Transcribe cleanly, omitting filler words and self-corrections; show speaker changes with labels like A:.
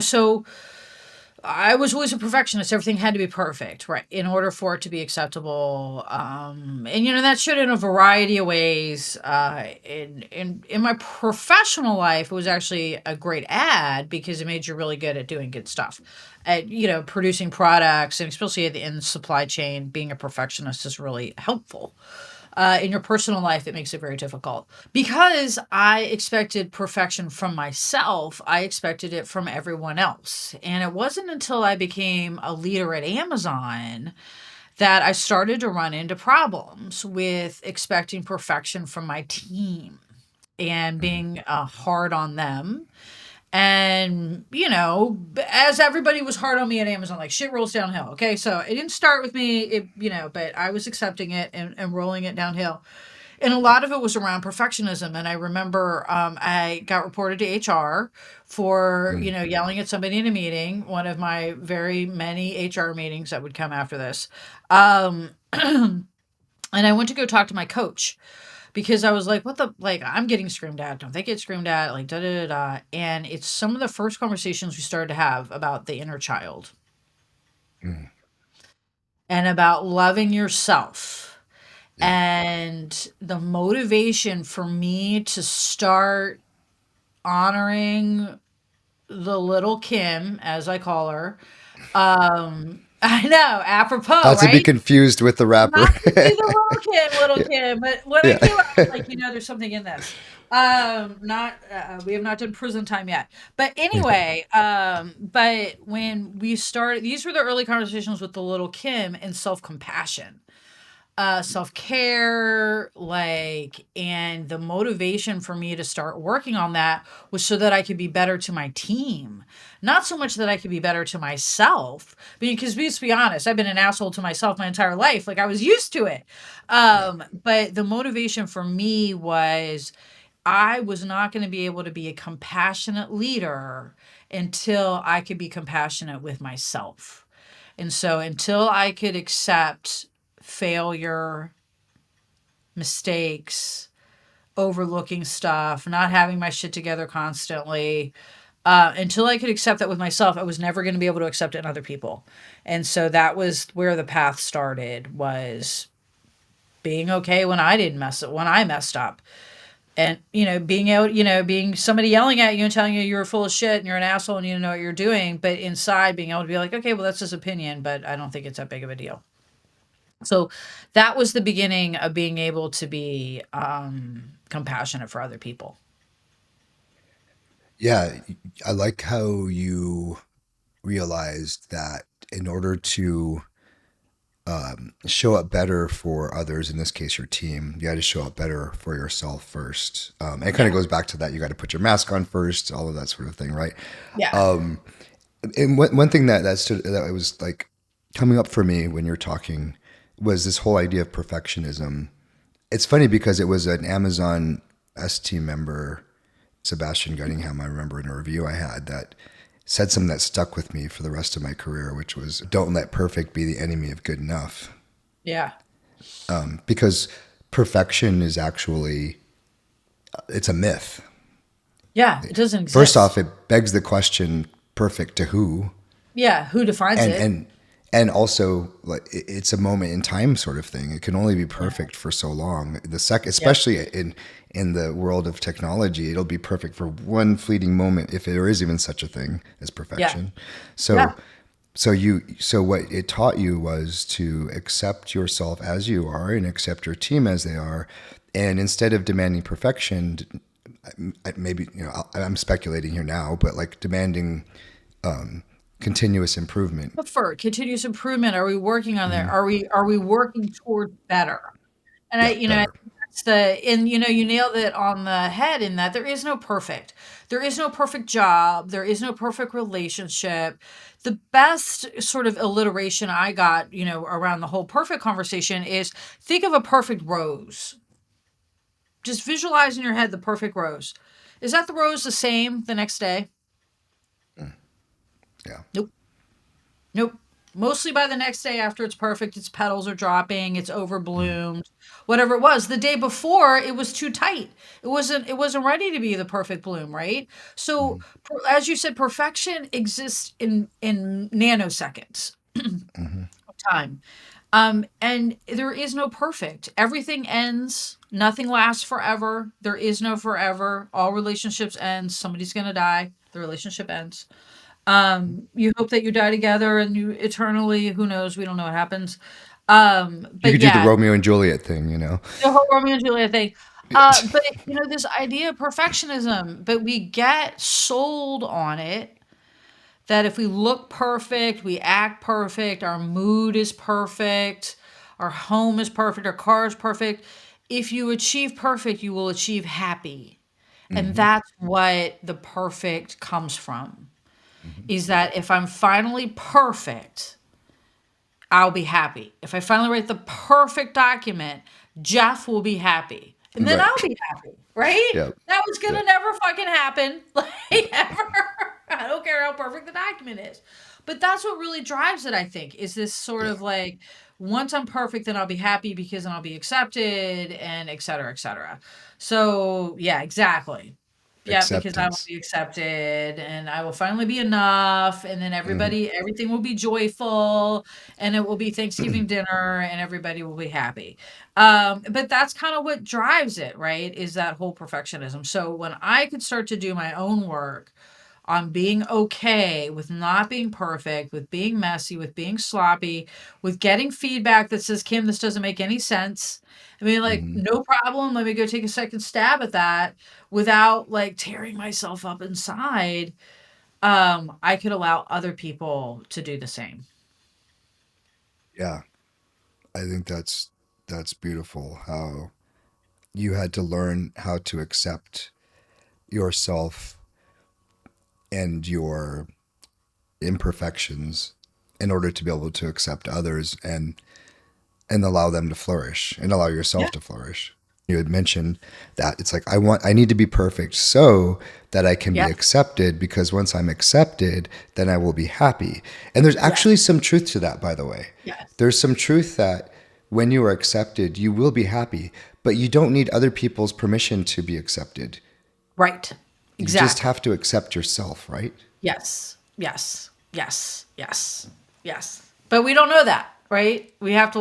A: So I was always a perfectionist. Everything had to be perfect, right, in order for it to be acceptable. And that showed in a variety of ways. In my professional life, it was actually a great ad because it made you really good at doing good stuff, at producing products, and especially in the supply chain, being a perfectionist is really helpful. In your personal life, it makes it very difficult because I expected perfection from myself. I expected it from everyone else. And it wasn't until I became a leader at Amazon that I started to run into problems with expecting perfection from my team and
B: Mhm.
A: being hard on them. And, as everybody was hard on me at Amazon, like shit rolls downhill. Okay. So it didn't start with me, but I was accepting it and rolling it downhill. And a lot of it was around perfectionism. And I remember I got reported to HR for,
B: Mm.
A: yelling at somebody in a meeting, one of my very many HR meetings that would come after this. And I went to go talk to my coach because I was like, what the, like, I'm getting screamed at. Don't they get screamed at? Like, da da da da. And it's some of the first conversations we started to have about the inner child
B: Mm.
A: and about loving yourself.
B: Yeah.
A: And the motivation for me to start honoring the little Kim, as I call her. I know, apropos,
B: Not to be
A: right?
B: confused with the rapper.
A: Not to be the little
B: Yeah.
A: kid, but when I
B: Yeah.
A: came out, I was like, there's something in this. Not we have not done prison time yet. But anyway, but when we started, these were the early conversations with the little Kim and self-compassion, self-care, like, and the motivation for me to start working on that was so that I could be better to my team, not so much that I could be better to myself, because let's be honest, I've been an asshole to myself my entire life, like I was used to it.
B: Yeah.
A: But the motivation for me was I was not going to be able to be a compassionate leader until I could be compassionate with myself. And so until I could accept failure, mistakes, overlooking stuff, not having my shit together constantly, until I could accept that with myself, I was never going to be able to accept it in other people. And so that was where the path started, was being okay when I didn't mess up, when I messed up. And, being somebody yelling at you and telling you you're full of shit and you're an asshole and you don't know what you're doing, but inside being able to be like, okay, well, that's his opinion, but I don't think it's that big of a deal. So that was the beginning of being able to be compassionate for other people.
B: Yeah. I like how you realized that in order to show up better for others, in this case your team, you got to show up better for yourself first. It kind of
A: Yeah.
B: goes back to that. You got to put your mask on first, all of that sort of thing, right?
A: Yeah.
B: Um, and one thing that was like coming up for me when you're talking was this whole idea of perfectionism. It's funny because it was an Amazon S team member, Sebastian Gunningham, I remember in a review I had, that said something that stuck with me for the rest of my career, which was, don't let perfect be the enemy of good enough.
A: Yeah.
B: Because perfection is actually, it's a myth.
A: Yeah. It doesn't
B: First off,
A: exist.
B: it begs the question, perfect to who?
A: Yeah. Who defines
B: and
A: it?
B: and and also, like, it's a moment in time sort of thing. It can only be
A: Yeah.
B: perfect for so long.
A: Yep.
B: Especially in the world of technology, it'll be perfect for one fleeting moment, if there is even such a thing as
A: Yeah.
B: perfection.
A: Yeah.
B: So so what it taught you was to accept yourself as you are and accept your team as they are, and instead of demanding perfection, maybe, I'm speculating here now, but like demanding continuous improvement.
A: For continuous improvement, are we working on that?
B: Hmm.
A: Are we working toward better? And
B: Yeah,
A: I
B: better.
A: think that's and you nailed it on the head in that there is no perfect. There is no perfect job. There is no perfect relationship. The best sort of alliteration I got, around the whole perfect conversation is, think of a perfect rose. Just visualize in your head the perfect rose. Is that the rose the same the next day?
B: Yeah.
A: Nope. Nope. Mostly by the next day after it's perfect, its petals are dropping, it's
B: Mm-hmm.
A: overbloomed, whatever it was. The day before, it was too tight. It wasn't ready to be the perfect bloom, right? So, as you said, perfection exists in nanoseconds
B: Mm-hmm.
A: of time. And there is no perfect. Everything ends. Nothing lasts forever. There is no forever. All relationships end. Somebody's gonna die. The relationship ends. You hope that you die together and you eternally, who knows, we don't know what happens.
B: You
A: But
B: could do the
A: yeah,
B: Romeo and Juliet thing, you know.
A: the whole Romeo and Juliet thing. But this idea of perfectionism, but we get sold on it that if we look perfect, we act perfect, our mood is perfect, our home is perfect, our car is perfect. If you achieve perfect, you will achieve happy. And
B: Mm-hmm.
A: that's what the perfect comes from.
B: Mm-hmm.
A: Is that if I'm finally perfect, I'll be happy. If I finally write the perfect document, Jeff will be happy. And then
B: Right.
A: I'll be happy, right?
B: Yeah.
A: That was
B: Yeah.
A: gonna never fucking happen.
B: Yeah.
A: Like ever. I don't care how perfect the document is. But that's what really drives it, I think, is this sort
B: Yeah.
A: of like, once I'm perfect, then I'll be happy because then I'll be accepted and et cetera, et cetera. So yeah, exactly. Yeah, because I will
B: Acceptance.
A: be accepted and I will finally be enough. And then
B: Mm-hmm.
A: everything will be joyful and it will be Thanksgiving dinner and everybody will be happy. But that's kind of what drives it, right? Is that whole perfectionism. So when I could start to do my own work on being okay with not being perfect, with being messy, with being sloppy, with getting feedback that says, Kim, this doesn't make any sense. I mean, like,
B: Mm-hmm.
A: no problem. Let me go take a second stab at that without like tearing myself up inside. I could allow other people to do the same.
B: Yeah. I think that's beautiful how you had to learn how to accept yourself and your imperfections in order to be able to accept others and allow them to flourish and allow
A: Yeah.
B: yourself to flourish. You had mentioned that it's like I need to be perfect so that I can be
A: Yeah.
B: accepted, because once I'm accepted, then I will be happy. And there's
A: Yeah.
B: actually some truth to that, by the way.
A: Yes.
B: There's some truth that when you are accepted, you will be happy, but you don't need other people's permission to be accepted.
A: Right.
B: You just
A: Exactly.
B: have to accept yourself, right?
A: Yes. Yes. Yes. Yes. Yes. But we don't know that, right? We have to